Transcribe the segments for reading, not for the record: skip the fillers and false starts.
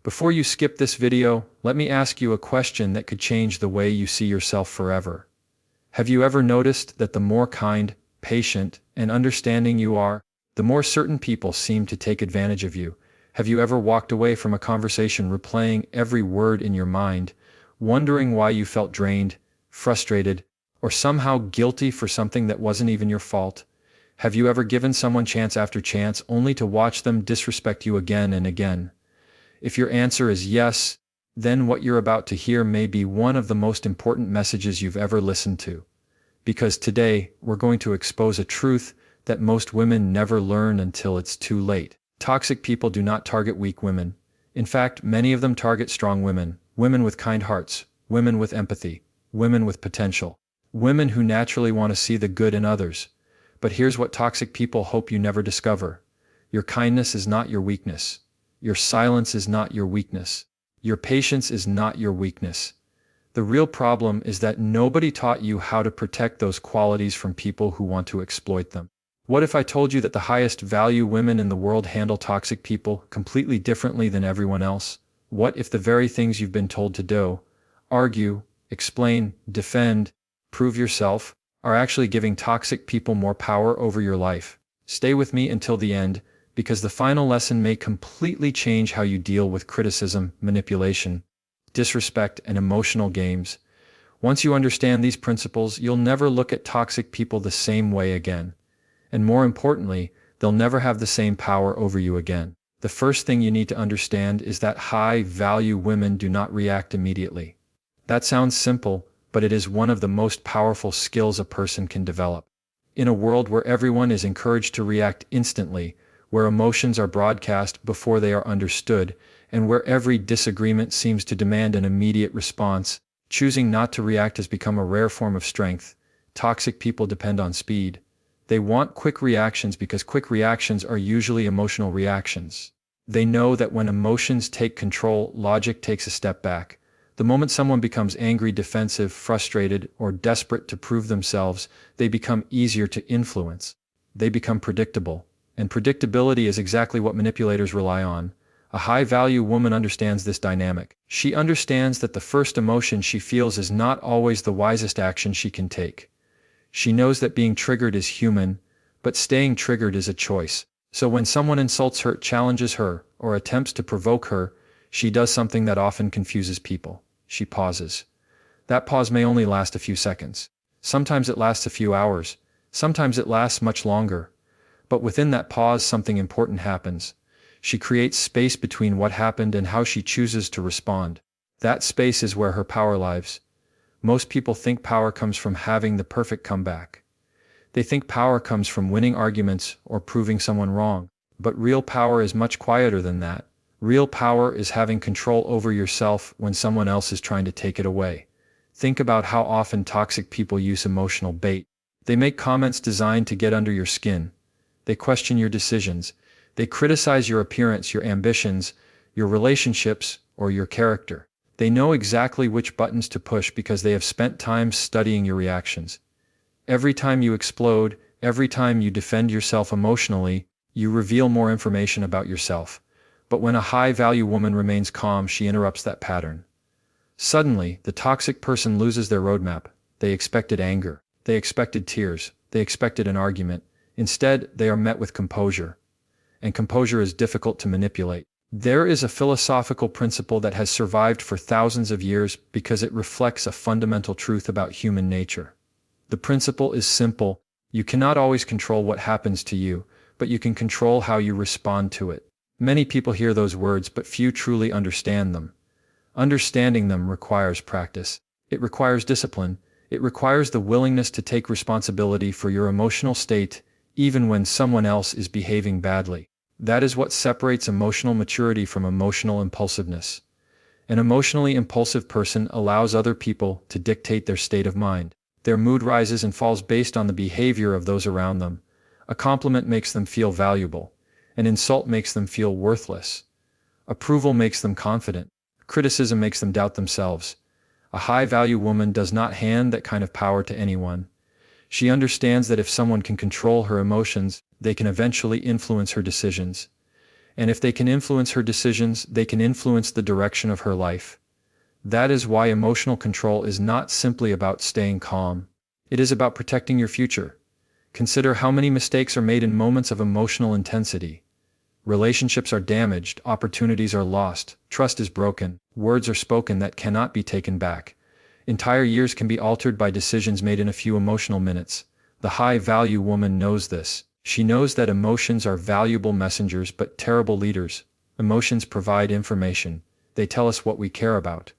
Before you skip this video, let me ask you a question that could change the way you see yourself forever. Have you ever noticed that the more kind, patient, and understanding you are, the more certain people seem to take advantage of you? Have you ever walked away from a conversation replaying every word in your mind, wondering why you felt drained, frustrated, or somehow guilty for something that wasn't even your fault? Have you ever given someone chance after chance only to watch them disrespect you again and again? If your answer is yes, then what you're about to hear may be one of the most important messages you've ever listened to. Because today, we're going to expose a truth that most women never learn until it's too late. Toxic people do not target weak women. In fact, many of them target strong women, women with kind hearts, women with empathy, women with potential, women who naturally want to see the good in others. But here's what toxic people hope you never discover. Your kindness is not your weakness. Your silence is not your weakness. Your patience is not your weakness. The real problem is that nobody taught you how to protect those qualities from people who want to exploit them. What if I told you that the highest value women in the world handle toxic people completely differently than everyone else? What if the very things you've been told to do, argue, explain, defend, prove yourself, are actually giving toxic people more power over your life? Stay with me until the end, because the final lesson may completely change how you deal with criticism, manipulation, disrespect, and emotional games. Once you understand these principles, you'll never look at toxic people the same way again. And more importantly, they'll never have the same power over you again. The first thing you need to understand is that high-value women do not react immediately. That sounds simple, but it is one of the most powerful skills a person can develop. In a world where everyone is encouraged to react instantly, where emotions are broadcast before they are understood, and where every disagreement seems to demand an immediate response, choosing not to react has become a rare form of strength. Toxic people depend on speed. They want quick reactions because quick reactions are usually emotional reactions. They know that when emotions take control, logic takes a step back. The moment someone becomes angry, defensive, frustrated, or desperate to prove themselves, they become easier to influence. They become predictable. And predictability is exactly what manipulators rely on. A high-value woman understands this dynamic. She understands that the first emotion she feels is not always the wisest action she can take. She knows that being triggered is human, but staying triggered is a choice. So when someone insults her, challenges her, or attempts to provoke her, she does something that often confuses people. She pauses. That pause may only last a few seconds. Sometimes it lasts a few hours. Sometimes it lasts much longer. But within that pause, something important happens. She creates space between what happened and how she chooses to respond. That space is where her power lies. Most people think power comes from having the perfect comeback. They think power comes from winning arguments or proving someone wrong. But real power is much quieter than that. Real power is having control over yourself when someone else is trying to take it away. Think about how often toxic people use emotional bait. They make comments designed to get under your skin. They question your decisions. They criticize your appearance, your ambitions, your relationships, or your character. They know exactly which buttons to push because they have spent time studying your reactions. Every time you explode, every time you defend yourself emotionally, you reveal more information about yourself. But when a high-value woman remains calm, she interrupts that pattern. Suddenly, the toxic person loses their roadmap. They expected anger. They expected tears. They expected an argument. Instead, they are met with composure. And composure is difficult to manipulate. There is a philosophical principle that has survived for thousands of years because it reflects a fundamental truth about human nature. The principle is simple. You cannot always control what happens to you, but you can control how you respond to it. Many people hear those words, but few truly understand them. Understanding them requires practice. It requires discipline. It requires the willingness to take responsibility for your emotional state, even when someone else is behaving badly. That is what separates emotional maturity from emotional impulsiveness. An emotionally impulsive person allows other people to dictate their state of mind. Their mood rises and falls based on the behavior of those around them. A compliment makes them feel valuable. An insult makes them feel worthless. Approval makes them confident. Criticism makes them doubt themselves. A high-value woman does not hand that kind of power to anyone. She understands that if someone can control her emotions, they can eventually influence her decisions. And if they can influence her decisions, they can influence the direction of her life. That is why emotional control is not simply about staying calm. It is about protecting your future. Consider how many mistakes are made in moments of emotional intensity. Relationships are damaged, opportunities are lost, trust is broken, words are spoken that cannot be taken back. Entire years can be altered by decisions made in a few emotional minutes. The high-value woman knows this. She knows that emotions are valuable messengers but terrible leaders. Emotions provide information. They tell us what we care about.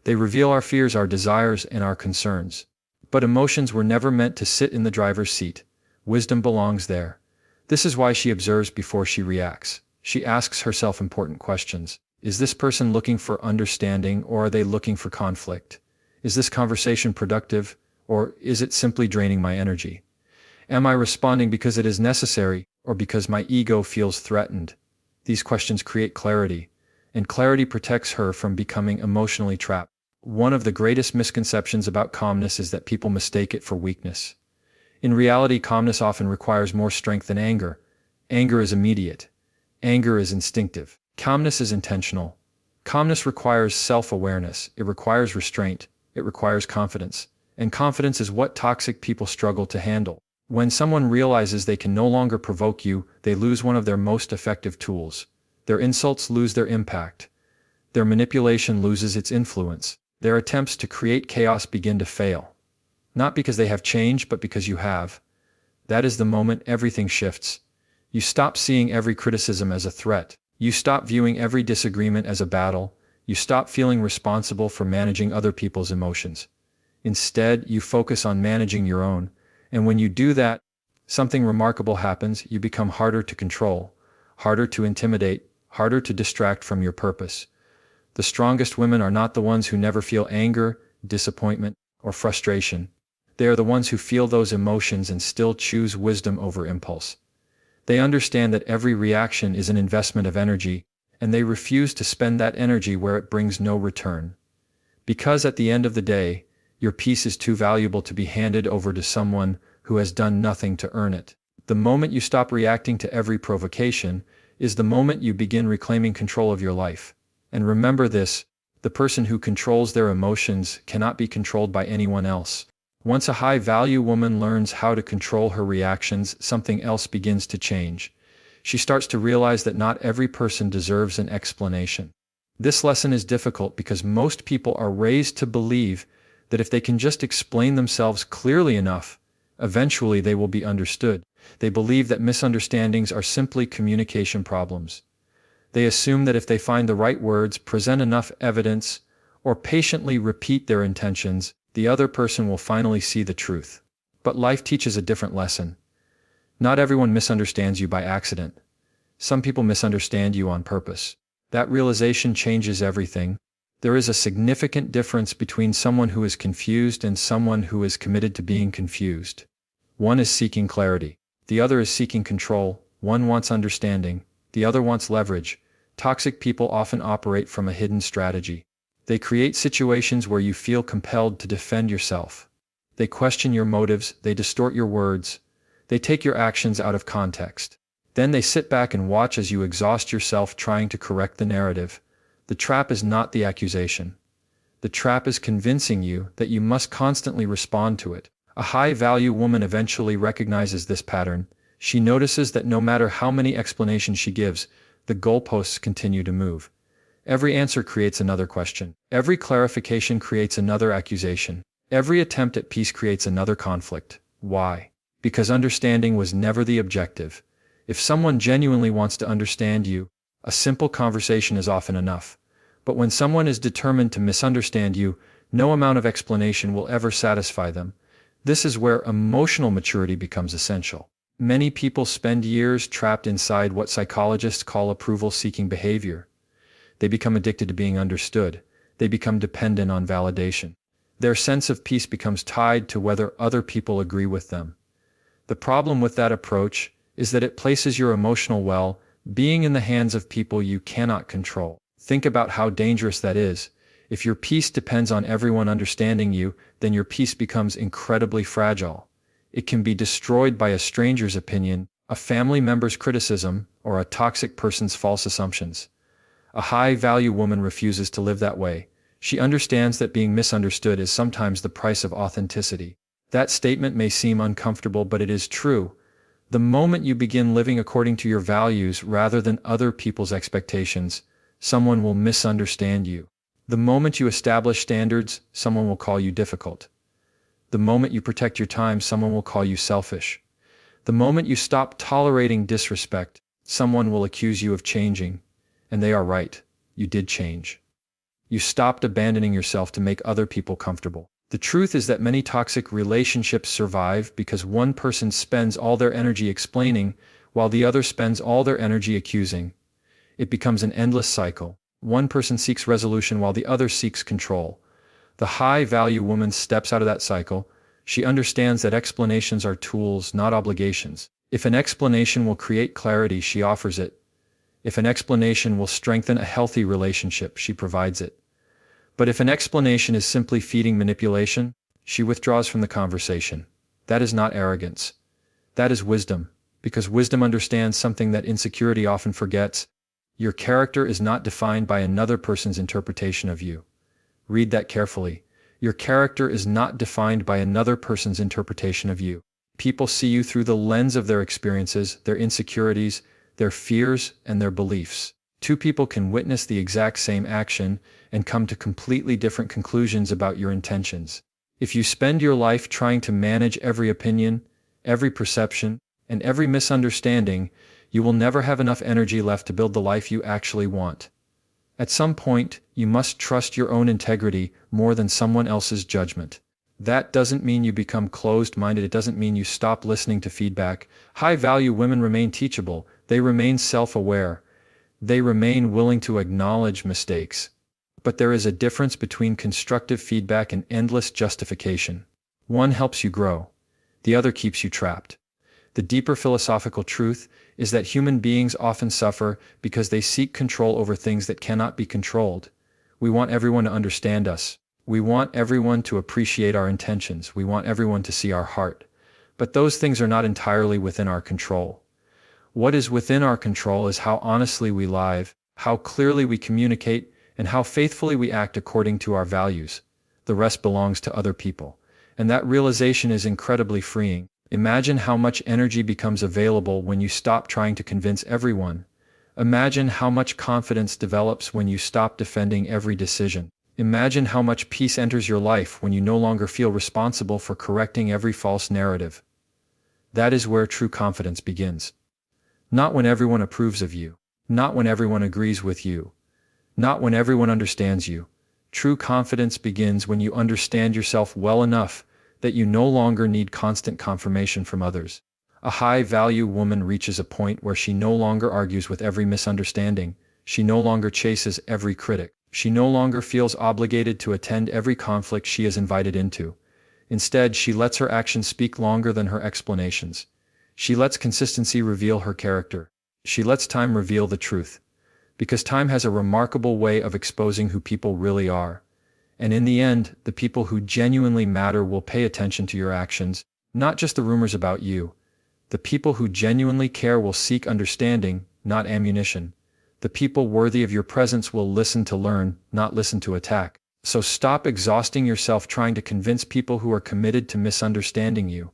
They reveal our fears, our desires, and our concerns. But emotions were never meant to sit in the driver's seat. Wisdom belongs there. This is why she observes before she reacts. She asks herself important questions. Is this person looking for understanding, or are they looking for conflict? Is this conversation productive, or is it simply draining my energy? Am I responding because it is necessary, or because my ego feels threatened? These questions create clarity, and clarity protects her from becoming emotionally trapped. One of the greatest misconceptions about calmness is that people mistake it for weakness. In reality, calmness often requires more strength than anger. Anger is immediate. Anger is instinctive. Calmness is intentional. Calmness requires self-awareness. It requires restraint. It requires confidence. And confidence is what toxic people struggle to handle. When someone realizes they can no longer provoke you, they lose one of their most effective tools. Their insults lose their impact. Their manipulation loses its influence. Their attempts to create chaos begin to fail. Not because they have changed, but because you have. That is the moment everything shifts. You stop seeing every criticism as a threat. You stop viewing every disagreement as a battle. You stop feeling responsible for managing other people's emotions. Instead, you focus on managing your own. And when you do that, something remarkable happens. You become harder to control, harder to intimidate, harder to distract from your purpose. The strongest women are not the ones who never feel anger, disappointment, or frustration. They are the ones who feel those emotions and still choose wisdom over impulse. They understand that every reaction is an investment of energy, and they refuse to spend that energy where it brings no return. Because at the end of the day, your peace is too valuable to be handed over to someone who has done nothing to earn it. The moment you stop reacting to every provocation is the moment you begin reclaiming control of your life. And remember this, the person who controls their emotions cannot be controlled by anyone else. Once a high-value woman learns how to control her reactions, something else begins to change. She starts to realize that not every person deserves an explanation. This lesson is difficult because most people are raised to believe that if they can just explain themselves clearly enough, eventually they will be understood. They believe that misunderstandings are simply communication problems. They assume that if they find the right words, present enough evidence, or patiently repeat their intentions, the other person will finally see the truth. But life teaches a different lesson. Not everyone misunderstands you by accident. Some people misunderstand you on purpose. That realization changes everything. There is a significant difference between someone who is confused and someone who is committed to being confused. One is seeking clarity. The other is seeking control. One wants understanding. The other wants leverage. Toxic people often operate from a hidden strategy. They create situations where you feel compelled to defend yourself. They question your motives, they distort your words, they take your actions out of context. Then they sit back and watch as you exhaust yourself trying to correct the narrative. The trap is not the accusation. The trap is convincing you that you must constantly respond to it. A high-value woman eventually recognizes this pattern. She notices that no matter how many explanations she gives, the goalposts continue to move. Every answer creates another question. Every clarification creates another accusation. Every attempt at peace creates another conflict. Why? Because understanding was never the objective. If someone genuinely wants to understand you, a simple conversation is often enough. But when someone is determined to misunderstand you, no amount of explanation will ever satisfy them. This is where emotional maturity becomes essential. Many people spend years trapped inside what psychologists call approval-seeking behavior. They become addicted to being understood. They become dependent on validation. Their sense of peace becomes tied to whether other people agree with them. The problem with that approach is that it places your emotional well-being in the hands of people you cannot control. Think about how dangerous that is. If your peace depends on everyone understanding you, then your peace becomes incredibly fragile. It can be destroyed by a stranger's opinion, a family member's criticism, or a toxic person's false assumptions. A high-value woman refuses to live that way. She understands that being misunderstood is sometimes the price of authenticity. That statement may seem uncomfortable, but it is true. The moment you begin living according to your values rather than other people's expectations, someone will misunderstand you. The moment you establish standards, someone will call you difficult. The moment you protect your time, someone will call you selfish. The moment you stop tolerating disrespect, someone will accuse you of changing. And they are right. You did change. You stopped abandoning yourself to make other people comfortable. The truth is that many toxic relationships survive because one person spends all their energy explaining, while the other spends all their energy accusing. It becomes an endless cycle. One person seeks resolution while the other seeks control. The high-value woman steps out of that cycle. She understands that explanations are tools, not obligations. If an explanation will create clarity, she offers it. If an explanation will strengthen a healthy relationship, she provides it. But if an explanation is simply feeding manipulation, she withdraws from the conversation. That is not arrogance. That is wisdom, because wisdom understands something that insecurity often forgets. Your character is not defined by another person's interpretation of you. Read that carefully. Your character is not defined by another person's interpretation of you. People see you through the lens of their experiences, their insecurities, their fears, and their beliefs. Two people can witness the exact same action and come to completely different conclusions about your intentions. If you spend your life trying to manage every opinion, every perception, and every misunderstanding, you will never have enough energy left to build the life you actually want. At some point, you must trust your own integrity more than someone else's judgment. That doesn't mean you become closed-minded. It doesn't mean you stop listening to feedback. High-value women remain teachable. They remain self-aware. They remain willing to acknowledge mistakes. But there is a difference between constructive feedback and endless justification. One helps you grow. The other keeps you trapped. The deeper philosophical truth is that human beings often suffer because they seek control over things that cannot be controlled. We want everyone to understand us. We want everyone to appreciate our intentions. We want everyone to see our heart. But those things are not entirely within our control. What is within our control is how honestly we live, how clearly we communicate, and how faithfully we act according to our values. The rest belongs to other people. And that realization is incredibly freeing. Imagine how much energy becomes available when you stop trying to convince everyone. Imagine how much confidence develops when you stop defending every decision. Imagine how much peace enters your life when you no longer feel responsible for correcting every false narrative. That is where true confidence begins. Not when everyone approves of you. Not when everyone agrees with you. Not when everyone understands you. True confidence begins when you understand yourself well enough that you no longer need constant confirmation from others. A high-value woman reaches a point where she no longer argues with every misunderstanding. She no longer chases every critic. She no longer feels obligated to attend every conflict she is invited into. Instead, she lets her actions speak longer than her explanations. She lets consistency reveal her character. She lets time reveal the truth. Because time has a remarkable way of exposing who people really are. And in the end, the people who genuinely matter will pay attention to your actions, not just the rumors about you. The people who genuinely care will seek understanding, not ammunition. The people worthy of your presence will listen to learn, not listen to attack. So stop exhausting yourself trying to convince people who are committed to misunderstanding you.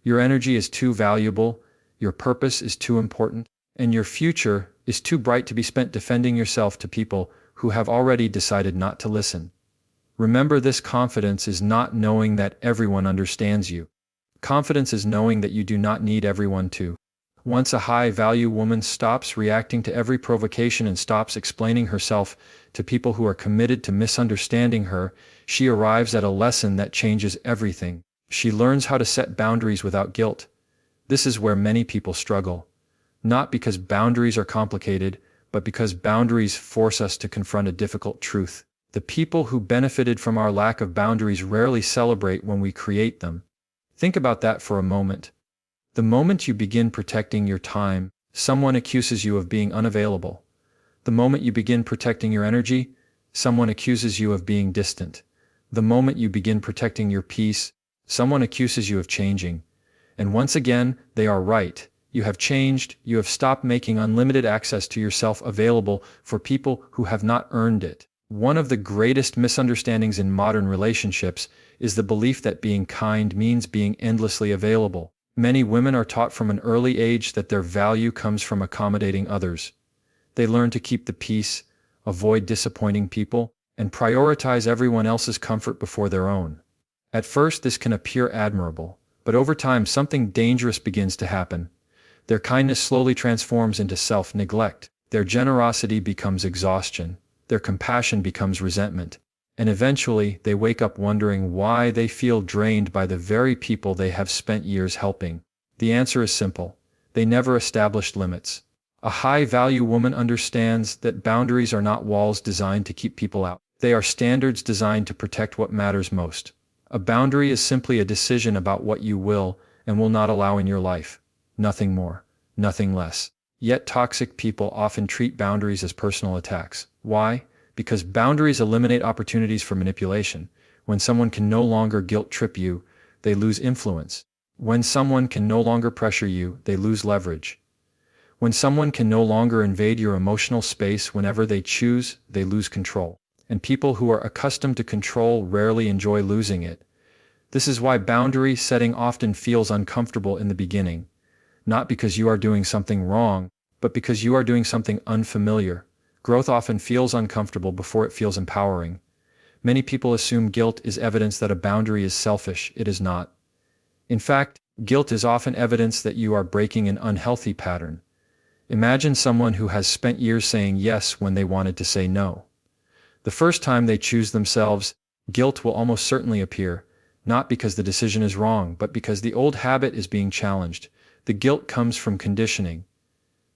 Your energy is too valuable, your purpose is too important, and your future is too bright to be spent defending yourself to people who have already decided not to listen. Remember, this confidence is not knowing that everyone understands you. Confidence is knowing that you do not need everyone to. Once a high-value woman stops reacting to every provocation and stops explaining herself to people who are committed to misunderstanding her, she arrives at a lesson that changes everything. She learns how to set boundaries without guilt. This is where many people struggle. Not because boundaries are complicated, but because boundaries force us to confront a difficult truth. The people who benefited from our lack of boundaries rarely celebrate when we create them. Think about that for a moment. The moment you begin protecting your time, someone accuses you of being unavailable. The moment you begin protecting your energy, someone accuses you of being distant. The moment you begin protecting your peace, someone accuses you of changing. And once again, they are right. You have changed, you have stopped making unlimited access to yourself available for people who have not earned it. One of the greatest misunderstandings in modern relationships is the belief that being kind means being endlessly available. Many women are taught from an early age that their value comes from accommodating others. They learn to keep the peace, avoid disappointing people, and prioritize everyone else's comfort before their own. At first, this can appear admirable, but over time something dangerous begins to happen. Their kindness slowly transforms into self-neglect. Their generosity becomes exhaustion. Their compassion becomes resentment. And eventually, they wake up wondering why they feel drained by the very people they have spent years helping. The answer is simple. They never established limits. A high-value woman understands that boundaries are not walls designed to keep people out. They are standards designed to protect what matters most. A boundary is simply a decision about what you will and will not allow in your life. Nothing more, nothing less. Yet toxic people often treat boundaries as personal attacks. Why? Because boundaries eliminate opportunities for manipulation. When someone can no longer guilt-trip you, they lose influence. When someone can no longer pressure you, they lose leverage. When someone can no longer invade your emotional space whenever they choose, they lose control. And people who are accustomed to control rarely enjoy losing it. This is why boundary setting often feels uncomfortable in the beginning. Not because you are doing something wrong, but because you are doing something unfamiliar. Growth often feels uncomfortable before it feels empowering. Many people assume guilt is evidence that a boundary is selfish. It is not. In fact, guilt is often evidence that you are breaking an unhealthy pattern. Imagine someone who has spent years saying yes when they wanted to say no. The first time they choose themselves, guilt will almost certainly appear, not because the decision is wrong, but because the old habit is being challenged. The guilt comes from conditioning,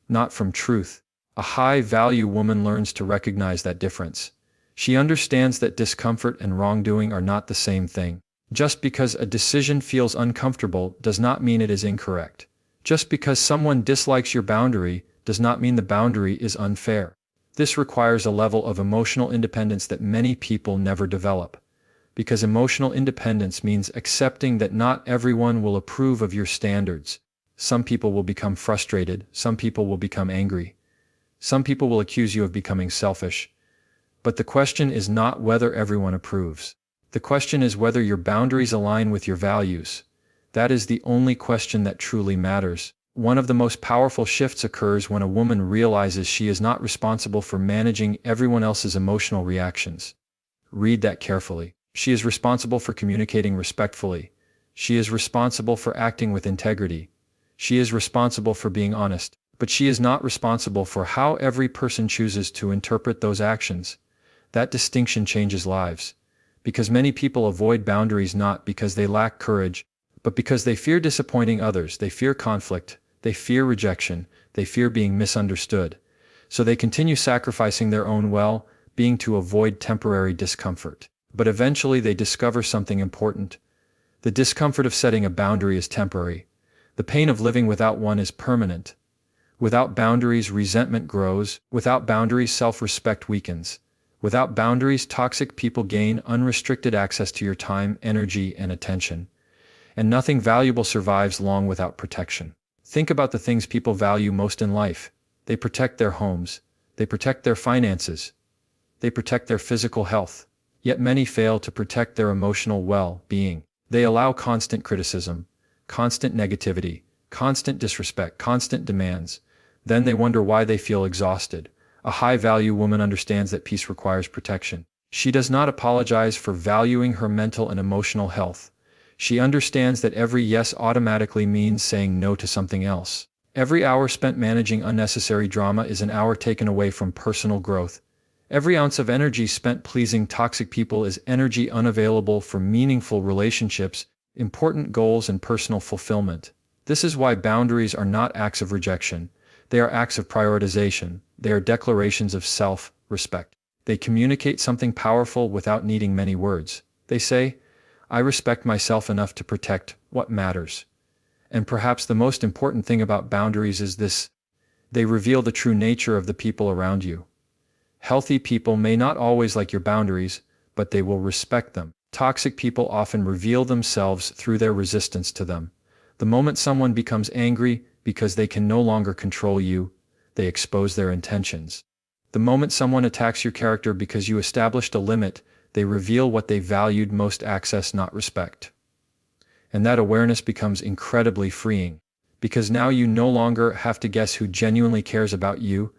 not from truth. A high-value woman learns to recognize that difference. She understands that discomfort and wrongdoing are not the same thing. Just because a decision feels uncomfortable does not mean it is incorrect. Just because someone dislikes your boundary does not mean the boundary is unfair. This requires a level of emotional independence that many people never develop. Because emotional independence means accepting that not everyone will approve of your standards. Some people will become frustrated, some people will become angry. Some people will accuse you of becoming selfish. But the question is not whether everyone approves. The question is whether your boundaries align with your values. That is the only question that truly matters. One of the most powerful shifts occurs when a woman realizes she is not responsible for managing everyone else's emotional reactions. Read that carefully. She is responsible for communicating respectfully. She is responsible for acting with integrity. She is responsible for being honest. But she is not responsible for how every person chooses to interpret those actions. That distinction changes lives. Because many people avoid boundaries not because they lack courage, but because they fear disappointing others, they fear conflict, they fear rejection, they fear being misunderstood. So they continue sacrificing their own well-being to avoid temporary discomfort. But eventually they discover something important. The discomfort of setting a boundary is temporary. The pain of living without one is permanent. Without boundaries, resentment grows. Without boundaries, self-respect weakens. Without boundaries, toxic people gain unrestricted access to your time, energy, and attention. And nothing valuable survives long without protection. Think about the things people value most in life. They protect their homes. They protect their finances. They protect their physical health. Yet many fail to protect their emotional well-being. They allow constant criticism, constant negativity, constant disrespect, constant demands. Then they wonder why they feel exhausted. A high-value woman understands that peace requires protection. She does not apologize for valuing her mental and emotional health. She understands that every yes automatically means saying no to something else. Every hour spent managing unnecessary drama is an hour taken away from personal growth. Every ounce of energy spent pleasing toxic people is energy unavailable for meaningful relationships, important goals, and personal fulfillment. This is why boundaries are not acts of rejection. They are acts of prioritization. They are declarations of self-respect. They communicate something powerful without needing many words. They say, I respect myself enough to protect what matters. And perhaps the most important thing about boundaries is this: they reveal the true nature of the people around you. Healthy people may not always like your boundaries, but they will respect them. Toxic people often reveal themselves through their resistance to them. The moment someone becomes angry, because they can no longer control you, they expose their intentions. The moment someone attacks your character because you established a limit, they reveal what they valued most: access, not respect. And that awareness becomes incredibly freeing, because now you no longer have to guess who genuinely cares about you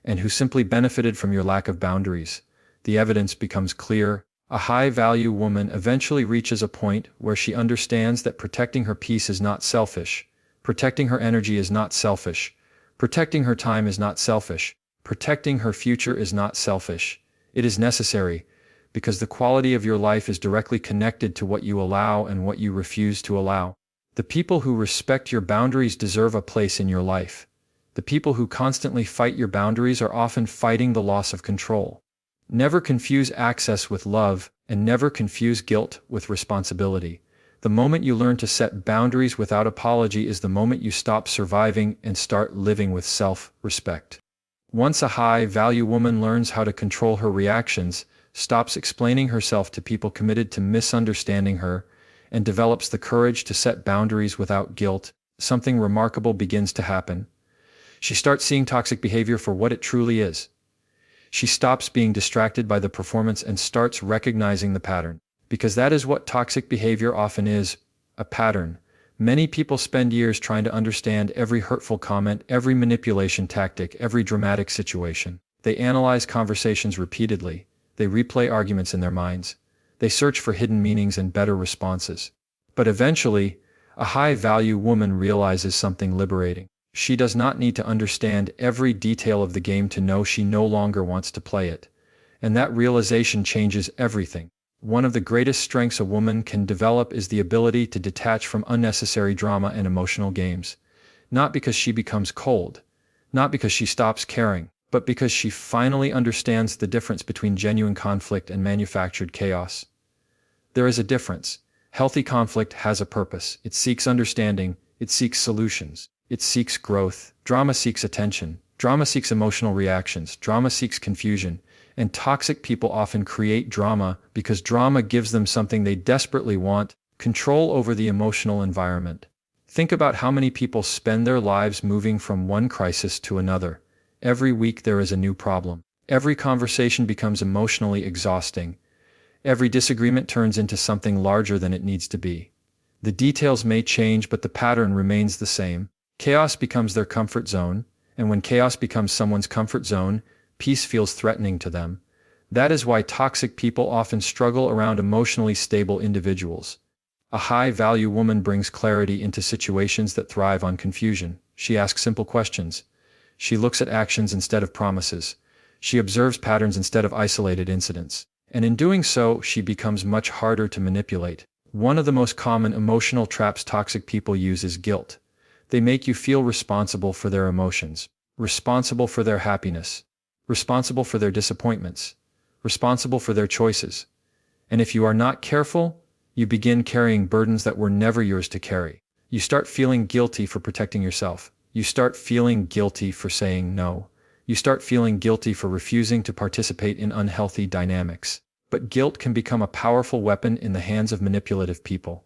and who simply benefited from your lack of boundaries. The evidence becomes clear. A high-value woman eventually reaches a point where she understands that protecting her peace is not selfish, protecting her energy is not selfish, protecting her time is not selfish, protecting her future is not selfish. It is necessary, because the quality of your life is directly connected to what you allow and what you refuse to allow. The people who respect your boundaries deserve a place in your life. The people who constantly fight your boundaries are often fighting the loss of control. Never confuse access with love, and never confuse guilt with responsibility. The moment you learn to set boundaries without apology is the moment you stop surviving and start living with self-respect. Once a high-value woman learns how to control her reactions, stops explaining herself to people committed to misunderstanding her, and develops the courage to set boundaries without guilt, something remarkable begins to happen. She starts seeing toxic behavior for what it truly is. She stops being distracted by the performance and starts recognizing the pattern. Because that is what toxic behavior often is, a pattern. Many people spend years trying to understand every hurtful comment, every manipulation tactic, every dramatic situation. They analyze conversations repeatedly. They replay arguments in their minds. They search for hidden meanings and better responses. But eventually, a high-value woman realizes something liberating. She does not need to understand every detail of the game to know she no longer wants to play it. And that realization changes everything. One of the greatest strengths a woman can develop is the ability to detach from unnecessary drama and emotional games. Not because she becomes cold, not because she stops caring, but because she finally understands the difference between genuine conflict and manufactured chaos. There is a difference. Healthy conflict has a purpose. It seeks understanding. It seeks solutions. It seeks growth. Drama seeks attention. Drama seeks emotional reactions. Drama seeks confusion. And toxic people often create drama because drama gives them something they desperately want: control over the emotional environment. Think about how many people spend their lives moving from one crisis to another. Every week there is a new problem. Every conversation becomes emotionally exhausting. Every disagreement turns into something larger than it needs to be. The details may change, but the pattern remains the same. Chaos becomes their comfort zone, and when chaos becomes someone's comfort zone, peace feels threatening to them. That is why toxic people often struggle around emotionally stable individuals. A high-value woman brings clarity into situations that thrive on confusion. She asks simple questions. She looks at actions instead of promises. She observes patterns instead of isolated incidents. And in doing so, she becomes much harder to manipulate. One of the most common emotional traps toxic people use is guilt. They make you feel responsible for their emotions, responsible for their happiness, responsible for their disappointments, responsible for their choices. And if you are not careful, you begin carrying burdens that were never yours to carry. You start feeling guilty for protecting yourself. You start feeling guilty for saying no. You start feeling guilty for refusing to participate in unhealthy dynamics. But guilt can become a powerful weapon in the hands of manipulative people.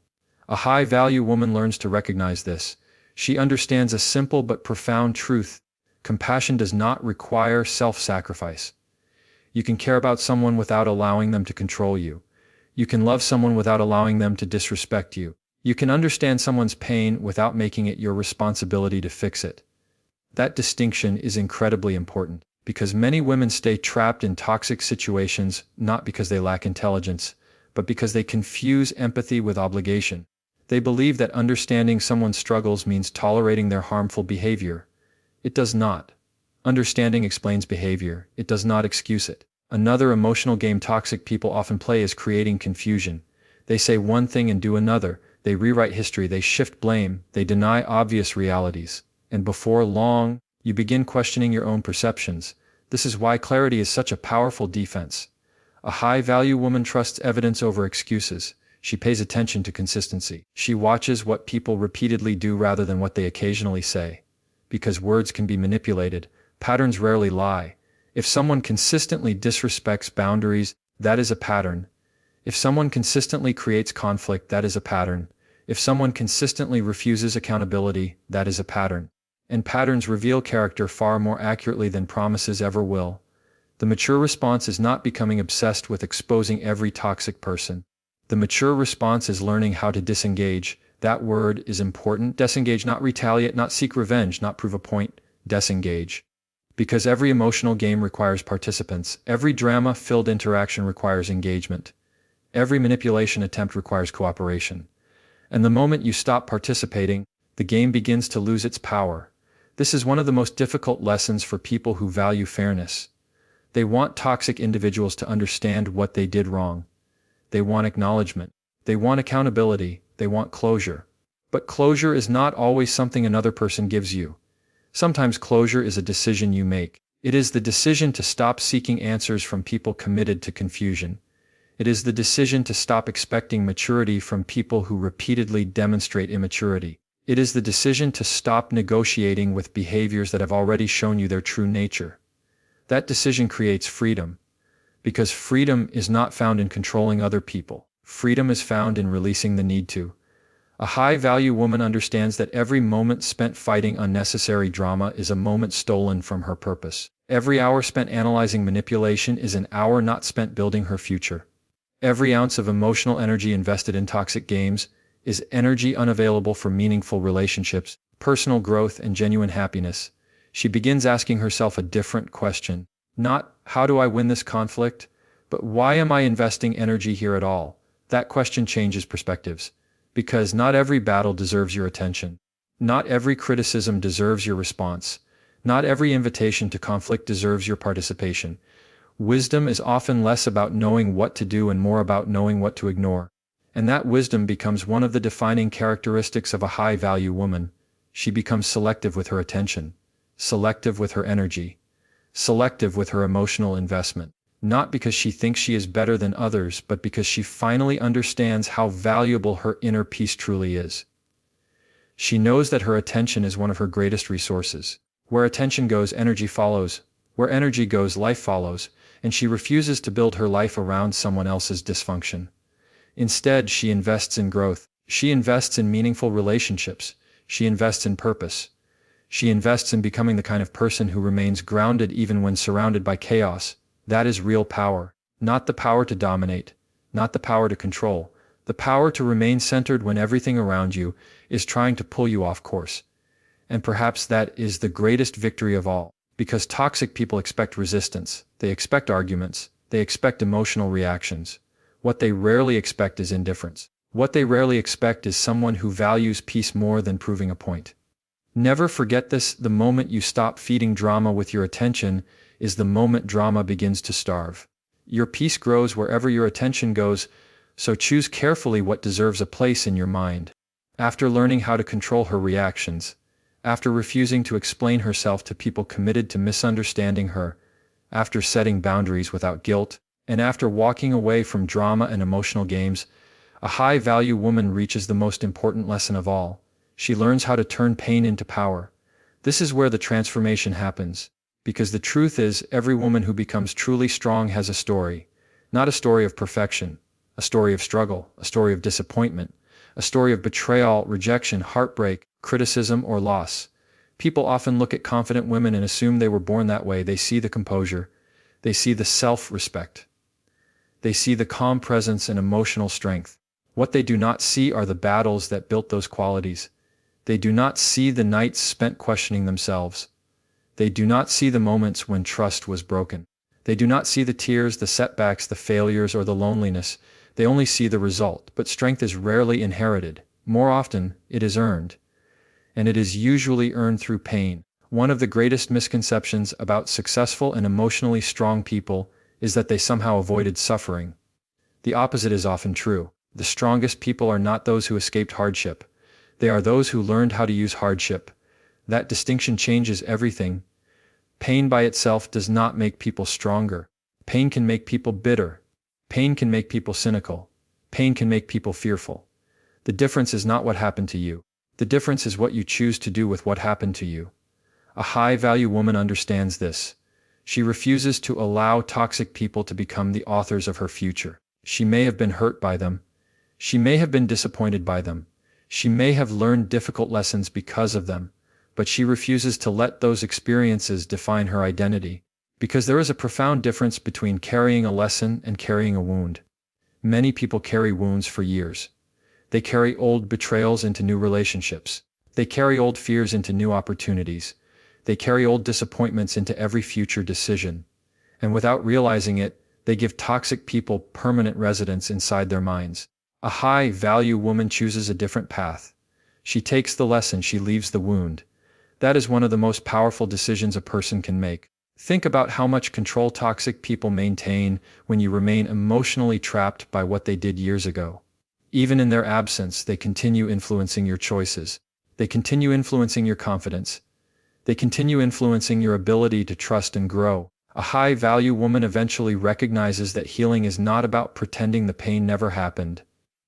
A high-value woman learns to recognize this. She understands a simple but profound truth. Compassion does not require self-sacrifice. You can care about someone without allowing them to control you. You can love someone without allowing them to disrespect you. You can understand someone's pain without making it your responsibility to fix it. That distinction is incredibly important, because many women stay trapped in toxic situations not because they lack intelligence, but because they confuse empathy with obligation. They believe that understanding someone's struggles means tolerating their harmful behavior. It does not. Understanding explains behavior. It does not excuse it. Another emotional game toxic people often play is creating confusion. They say one thing and do another. They rewrite history. They shift blame. They deny obvious realities. And before long, you begin questioning your own perceptions. This is why clarity is such a powerful defense. A high-value woman trusts evidence over excuses. She pays attention to consistency. She watches what people repeatedly do rather than what they occasionally say. Because words can be manipulated, patterns rarely lie. If someone consistently disrespects boundaries, that is a pattern. If someone consistently creates conflict, that is a pattern. If someone consistently refuses accountability, that is a pattern. and patterns reveal character far more accurately than promises ever will. The mature response is not becoming obsessed with exposing every toxic person. The mature response is learning how to disengage. That word is important. Disengage, not retaliate, not seek revenge, not prove a point. Disengage. Because every emotional game requires participants, every drama-filled interaction requires engagement. Every manipulation attempt requires cooperation. And the moment you stop participating, the game begins to lose its power. This is one of the most difficult lessons for people who value fairness. They want toxic individuals to understand what they did wrong. They want acknowledgement. They want accountability. They want closure. But closure is not always something another person gives you. Sometimes closure is a decision you make. It is the decision to stop seeking answers from people committed to confusion. It is the decision to stop expecting maturity from people who repeatedly demonstrate immaturity. It is the decision to stop negotiating with behaviors that have already shown you their true nature. That decision creates freedom. Because freedom is not found in controlling other people. Freedom is found in releasing the need to. A high-value woman understands that every moment spent fighting unnecessary drama is a moment stolen from her purpose. Every hour spent analyzing manipulation is an hour not spent building her future. Every ounce of emotional energy invested in toxic games is energy unavailable for meaningful relationships, personal growth, and genuine happiness. She begins asking herself a different question. Not, how do I win this conflict? But why am I investing energy here at all? That question changes perspectives. Because not every battle deserves your attention. Not every criticism deserves your response. Not every invitation to conflict deserves your participation. Wisdom is often less about knowing what to do and more about knowing what to ignore. And that wisdom becomes one of the defining characteristics of a high-value woman. She becomes selective with her attention, selective with her energy, selective with her emotional investment. Not because she thinks she is better than others, but because she finally understands how valuable her inner peace truly is. She knows that her attention is one of her greatest resources. Where attention goes, energy follows. Where energy goes, life follows. And she refuses to build her life around someone else's dysfunction. Instead, she invests in growth. She invests in meaningful relationships. She invests in purpose. She invests in becoming the kind of person who remains grounded even when surrounded by chaos. That is real power. Not the power to dominate, not the power to control, the power to remain centered when everything around you is trying to pull you off course. And perhaps that is the greatest victory of all, because toxic people expect resistance, they expect arguments, they expect emotional reactions. What they rarely expect is indifference. What they rarely expect is someone who values peace more than proving a point. Never forget this: the moment you stop feeding drama with your attention is the moment drama begins to starve. Your peace grows wherever your attention goes, so choose carefully what deserves a place in your mind. After learning how to control her reactions, after refusing to explain herself to people committed to misunderstanding her, after setting boundaries without guilt, and after walking away from drama and emotional games, a high-value woman reaches the most important lesson of all. She learns how to turn pain into power. This is where the transformation happens. Because the truth is, every woman who becomes truly strong has a story. Not a story of perfection, a story of struggle, a story of disappointment, a story of betrayal, rejection, heartbreak, criticism, or loss. People often look at confident women and assume they were born that way. They see the composure. They see the self-respect. They see the calm presence and emotional strength. What they do not see are the battles that built those qualities. They do not see the nights spent questioning themselves. They do not see the moments when trust was broken. They do not see the tears, the setbacks, the failures, or the loneliness. They only see the result. But strength is rarely inherited. More often, it is earned. And it is usually earned through pain. One of the greatest misconceptions about successful and emotionally strong people is that they somehow avoided suffering. The opposite is often true. The strongest people are not those who escaped hardship. They are those who learned how to use hardship. That distinction changes everything. Pain by itself does not make people stronger. Pain can make people bitter. Pain can make people cynical. Pain can make people fearful. The difference is not what happened to you. The difference is what you choose to do with what happened to you. A high-value woman understands this. She refuses to allow toxic people to become the authors of her future. She may have been hurt by them. She may have been disappointed by them. She may have learned difficult lessons because of them. but she refuses to let those experiences define her identity. Because there is a profound difference between carrying a lesson and carrying a wound. Many people carry wounds for years. They carry old betrayals into new relationships. They carry old fears into new opportunities. They carry old disappointments into every future decision. And without realizing it, they give toxic people permanent residence inside their minds. A high-value woman chooses a different path. She takes the lesson, she leaves the wound. That is one of the most powerful decisions a person can make. Think about how much control toxic people maintain when you remain emotionally trapped by what they did years ago. Even in their absence, they continue influencing your choices. They continue influencing your confidence. They continue influencing your ability to trust and grow. A high-value woman eventually recognizes that healing is not about pretending the pain never happened.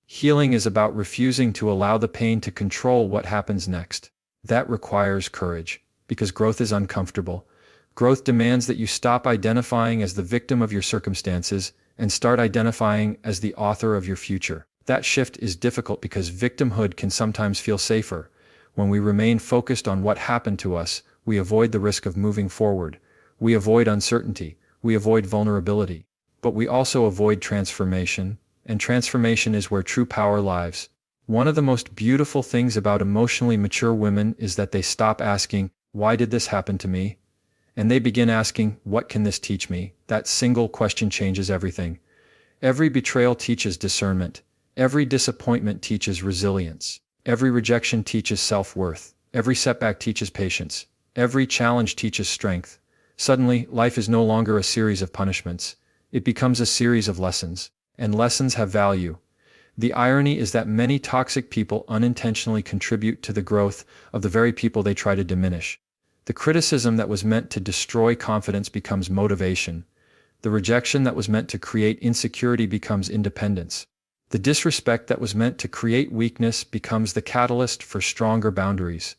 Healing is about refusing to allow the pain to control what happens next. That requires courage, because growth is uncomfortable. Growth demands that you stop identifying as the victim of your circumstances and start identifying as the author of your future. That shift is difficult because victimhood can sometimes feel safer. When we remain focused on what happened to us, we avoid the risk of moving forward. We avoid uncertainty. We avoid vulnerability. But we also avoid transformation, and transformation is where true power lies. One of the most beautiful things about emotionally mature women is that they stop asking, "Why did this happen to me?" And they begin asking, "What can this teach me?" That single question changes everything. Every betrayal teaches discernment. Every disappointment teaches resilience. Every rejection teaches self-worth. Every setback teaches patience. Every challenge teaches strength. Suddenly, life is no longer a series of punishments. It becomes a series of lessons. And lessons have value. The irony is that many toxic people unintentionally contribute to the growth of the very people they try to diminish. The criticism that was meant to destroy confidence becomes motivation. The rejection that was meant to create insecurity becomes independence. The disrespect that was meant to create weakness becomes the catalyst for stronger boundaries.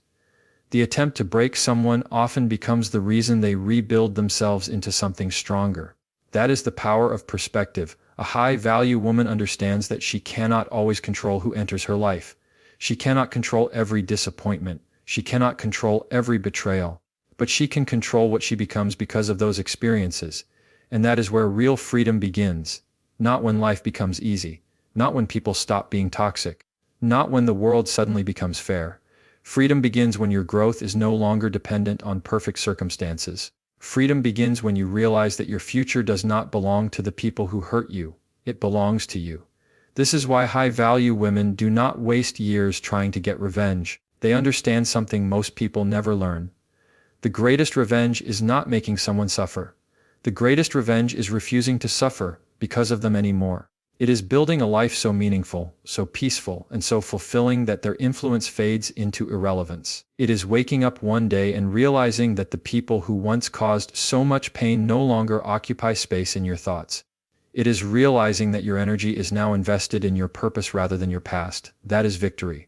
The attempt to break someone often becomes the reason they rebuild themselves into something stronger. That is the power of perspective. A high-value woman understands that she cannot always control who enters her life. She cannot control every disappointment. She cannot control every betrayal. But she can control what she becomes because of those experiences. And that is where real freedom begins. Not when life becomes easy. Not when people stop being toxic. Not when the world suddenly becomes fair. Freedom begins when your growth is no longer dependent on perfect circumstances. Freedom begins when you realize that your future does not belong to the people who hurt you. It belongs to you. This is why high-value women do not waste years trying to get revenge. They understand something most people never learn. The greatest revenge is not making someone suffer. The greatest revenge is refusing to suffer because of them anymore. It is building a life so meaningful, so peaceful, and so fulfilling that their influence fades into irrelevance. It is waking up one day and realizing that the people who once caused so much pain no longer occupy space in your thoughts. It is realizing that your energy is now invested in your purpose rather than your past. That is victory.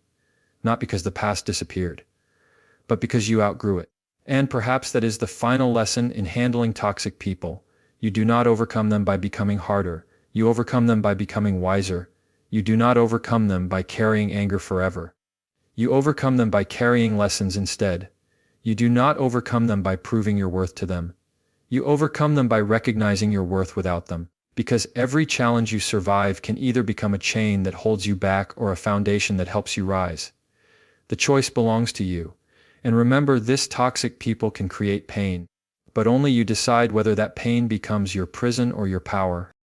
Not because the past disappeared, but because you outgrew it. And perhaps that is the final lesson in handling toxic people. You do not overcome them by becoming harder. You overcome them by becoming wiser. You do not overcome them by carrying anger forever. You overcome them by carrying lessons instead. You do not overcome them by proving your worth to them. You overcome them by recognizing your worth without them. Because every challenge you survive can either become a chain that holds you back or a foundation that helps you rise. The choice belongs to you. And remember, this toxic people can create pain. But only you decide whether that pain becomes your prison or your power.